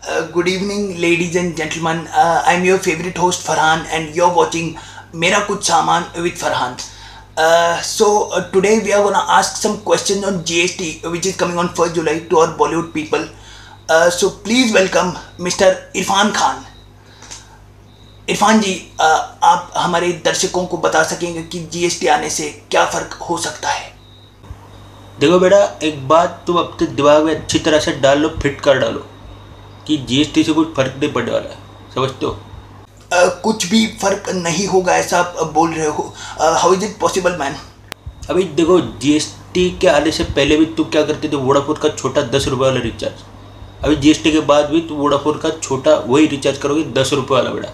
Good evening, ladies and gentlemen. I'm your favorite host Farhan, and you're watching Mera Kuch Saman with Farhan. Today we are gonna ask some questions on GST, which is coming on 1st July to our Bollywood people. Please welcome Mr. Irfan Khan. Irfan जी, आप हमारे दर्शकों को बता सकेंगे कि GST आने से क्या फ़र्क हो सकता है? देखो बेटा, एक बात तुम अपने दिमाग में अच्छी तरह से डाल लो, फिट कर डालो कि जीएसटी से कुछ फर्क नहीं पड़ने वाला है। समझते हो? कुछ भी फर्क नहीं होगा ऐसा आप बोल रहे हो? How is it possible man? अभी देखो, जीएसटी के आने से पहले भी तुम क्या करते थे? वोडाफोन का छोटा 10 रुपये वाला रिचार्ज। अभी जीएसटी के बाद भी तुम वोडाफोन का छोटा वही रिचार्ज करोगे 10 रुपये वाला बेटा।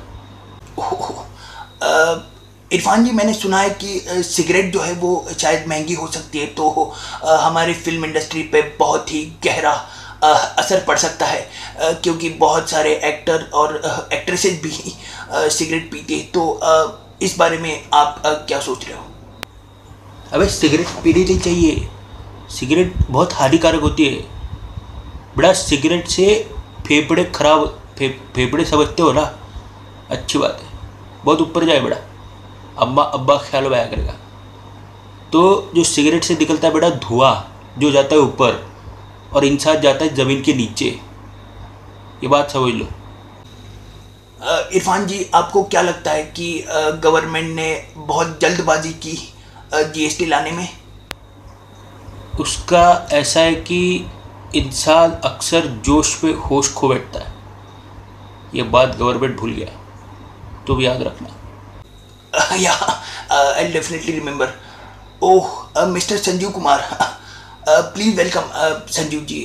इरफान जी, मैंने सुना है कि सिगरेट जो है वो शायद महंगी हो सकती है, तो हमारी फिल्म इंडस्ट्री पे बहुत ही गहरा असर पड़ सकता है, क्योंकि बहुत सारे एक्टर और एक्ट्रेसेस भी सिगरेट पीते हैं। तो इस बारे में आप क्या सोच रहे हो? अबे सिगरेट पीनी नहीं चाहिए, सिगरेट बहुत हानिकारक होती है बेटा। सिगरेट से फेफड़े खराब, फेफड़े समझते हो ना? अच्छी बात है, बहुत ऊपर जाए बेटा, अब्बा ख्याल में आया करेगा। तो जो सिगरेट से निकलता है बेटा धुआं, जो जाता है ऊपर और इंसान जाता है ज़मीन के नीचे, ये बात समझ लो। इरफान जी, आपको क्या लगता है कि गवर्नमेंट ने बहुत जल्दबाजी की जीएसटी लाने में? उसका ऐसा है कि इंसान अक्सर जोश में होश खो बैठता है, ये बात गवर्नमेंट भूल गया, तो भी याद रखना। I'll definitely remember. Mister Sanjeev Kumar, please welcome Sanjeev ji.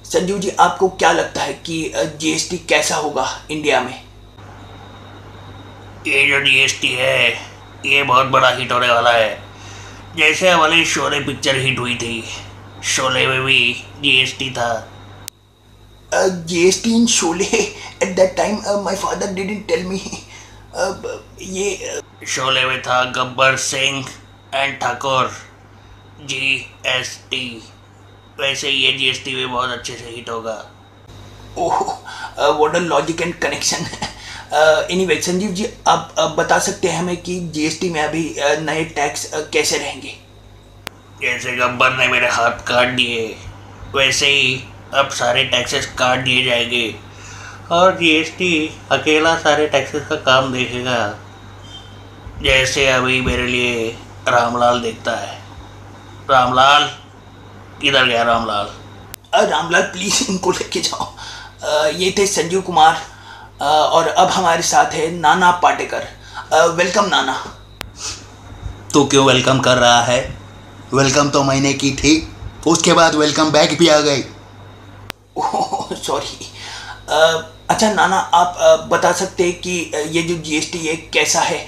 Sanjeev ji, आपको क्या लगता है कि जीएसटी कैसा होगा इंडिया में? ये जो जीएसटी है ये बहुत बड़ा हिट होने वाला है। जैसे हमारी शोले पिक्चर हिट हुई थी, शोले में भी जीएसटी था। GST in Sholay? At that time my father didn't tell me. ये शोले में था गब्बर सिंह एंड ठाकुर, जीएसटी। वैसे ये जीएसटी भी बहुत अच्छे से हिट होगा। Oh, what a logic and connection. Anyway Sanjeev ji, आप बता सकते हैं हमें कि जीएसटी में अभी नए टैक्स कैसे रहेंगे? जैसे गब्बर ने मेरे हाथ काट दिए, वैसे ही अब सारे टैक्सेस काट दिए जाएंगे और जीएसटी अकेला सारे टैक्सेस का काम देखेगा। जैसे अभी मेरे लिए रामलाल देखता है। रामलाल किधर गया? रामलाल, रामलाल प्लीज इनको लेके जाओ. ये थे संजीव कुमार, और अब हमारे साथ है नाना पाटेकर. वेलकम नाना. तो क्यों वेलकम कर रहा है? वेलकम तो मैंने की थी, उसके बाद वेलकम बैक भी आ गई. Oh sorry. अच्छा नाना, आप बता सकते हैं कि ये जो जीएसटी है कैसा है?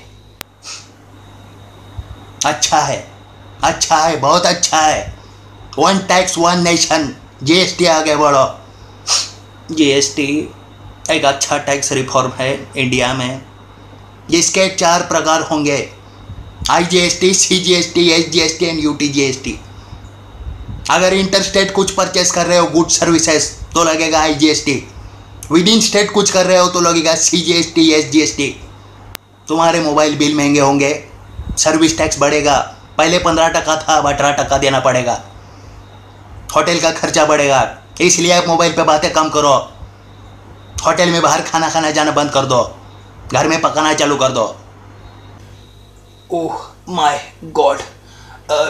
अच्छा है, बहुत अच्छा है. One tax one nation, GST आगे बढ़ो. जीएसटी एक अच्छा टैक्स रिफॉर्म है इंडिया में, जिसके 4 प्रकार होंगे: IGST, CGST, SGST and UTGST. अगर इंटर स्टेट कुछ परचेस कर रहे हो गुड सर्विसेज तो लगेगा आईजीएसटी. विद इन स्टेट कुछ कर रहे हो तो लगेगा सीजीएसटी, एसजीएसटी. तुम्हारे मोबाइल बिल महंगे होंगे, सर्विस टैक्स बढ़ेगा. पहले 15% था, अब 18% देना पड़ेगा. होटल का खर्चा बढ़ेगा, इसलिए आप मोबाइल पे बातें कम करो. होटल में बाहर खाना खाना जाना बंद कर दो, घर में पकाना चालू कर दो. ओह माय गॉड,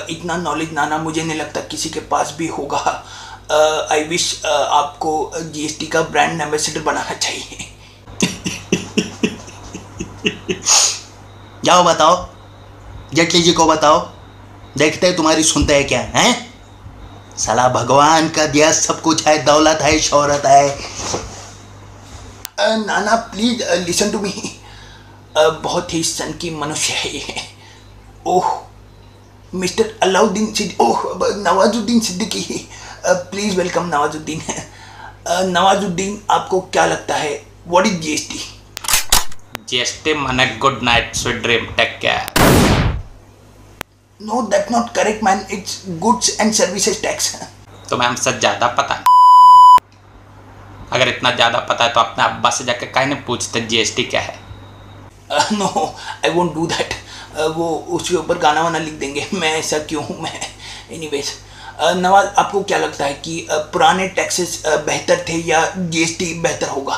इतना नॉलेज नाना मुझे नहीं लगता किसी के पास भी होगा. आई विश आपको जीएसटी का ब्रांड एम्बेसडर बनाना चाहिए. जाओ बताओ, जेटली जी को बताओ, देखते हैं तुम्हारी सुनते हैं क्या हैं. साला भगवान का दिया सब कुछ है, दौलत है, शोहरत है. नाना प्लीज लिसन टू मी. बहुत ही सन की मनुष्य है ये. Oh mister Alauddin Nawazuddin Siddiqui. Please welcome Nawazuddin. Nawazuddin, आपको क्या लगता है व्हाट इज जीएसटी? जीएसटी माने good night sweet dream, take care. No that not correct man, it's goods and services tax. तुम्हें हमसे ज़्यादा पता है. अगर इतना ज़्यादा पता है तो अपने अब्बा से जाकर काहे नहीं पूछते जीएसटी क्या है? No, I won't do that. वो उसके ऊपर गाना वाना लिख देंगे, मैं ऐसा क्यों हूँ मैं। एनीवेज, नवाज, आपको क्या लगता है कि पुराने टैक्सेस बेहतर थे या जीएसटी बेहतर होगा?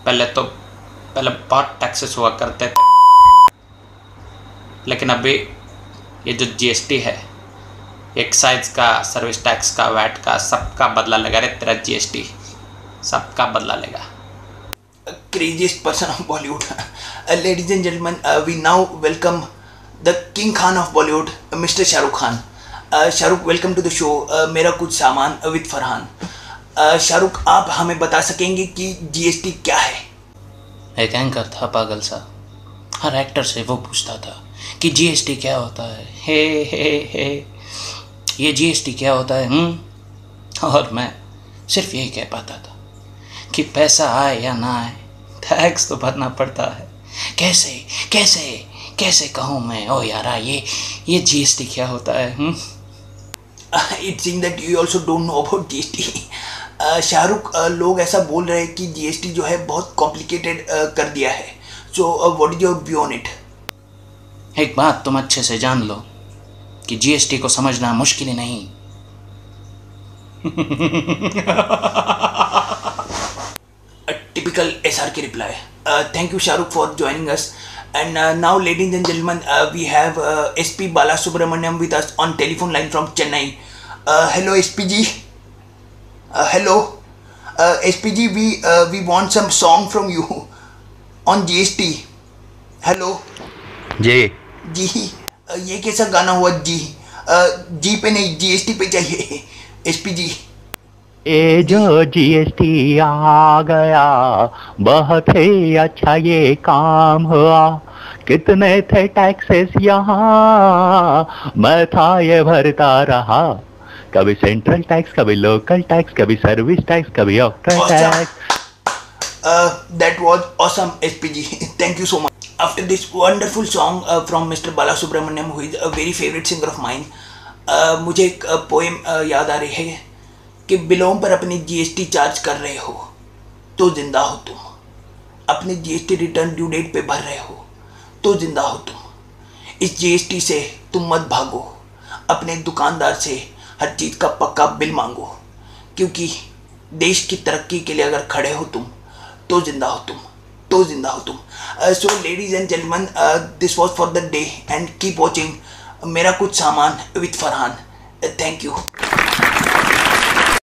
पहले बहुत टैक्सेस हुआ करते थे, लेकिन अभी ये जो जीएसटी है, एक्साइज का, सर्विस टैक्स का, वैट का, सबका बदला लेगा रे तेरा जीएसटी, सबका बदला लेगा। Craziest person of Bollywood. Ladies and gentlemen, we now welcome the King Khan of Bollywood, Mr. Shahrukh Khan. Shahrukh, welcome to the show मेरा कुछ सामान विद फरहान। शाहरुख, आप हमें बता सकेंगे कि जीएसटी क्या है? एक एंकर था पागल सा, हर एक्टर से वो पूछता था कि जीएसटी क्या होता है, हे ये जीएसटी क्या होता है? और मैं सिर्फ यही कह पाता था कि पैसा आए या ना आए, टैक्स तो भरना पड़ता है। कैसे कैसे कैसे कहूँ मैं, ओ यारा, ये जीएसटी क्या होता है? It seems that you also don't know about GST. Shahrukh, लोग ऐसा बोल रहे हैं कि जीएसटी जो है बहुत कॉम्प्लिकेटेड कर दिया है। So what is your view on it? एक बात तुम अच्छे से जान लो कि जीएसटी को समझना मुश्किल ही नहीं। Typical SRK reply. Thank you, Shahrukh, for joining us. And now, ladies and gentlemen, we have SP Balasubramaniam with us on telephone line from Chennai. Hello, SPG. Hello, SPG. We want some song from you on GST. Hello. जी ये कैसा गाना हुआ जी? जी पे नहीं, GST पे चाहिए SPG. ये जो जीएसटी आ गया, बहुत ही अच्छा ये काम हुआ। कितने थे टैक्सेस यहाँ, मैं था ये भरता रहा। कभी सेंट्रल टैक्स, कभी लोकल टैक्स, कभी सर्विस टैक्स, कभी ऑक्ट्रा tax. That was awesome, SPG. Thank you so much. After this wonderful song from Mr. Balasubramaniam, who is a very favorite singer of mine, मुझे एक पोएम याद आ रही है कि बिलों पर अपनी जीएसटी चार्ज कर रहे हो तो जिंदा हो तुम, अपने जीएसटी रिटर्न ड्यू डेट पे भर रहे हो तो जिंदा हो तुम। इस जीएसटी से तुम मत भागो, अपने दुकानदार से हर चीज़ का पक्का बिल मांगो, क्योंकि देश की तरक्की के लिए अगर खड़े हो तुम तो जिंदा हो तुम, तो जिंदा हो तुम। So ladies and gentleman, this was for the day and keep watching मेरा कुछ सामान विद फरहान। Thank you.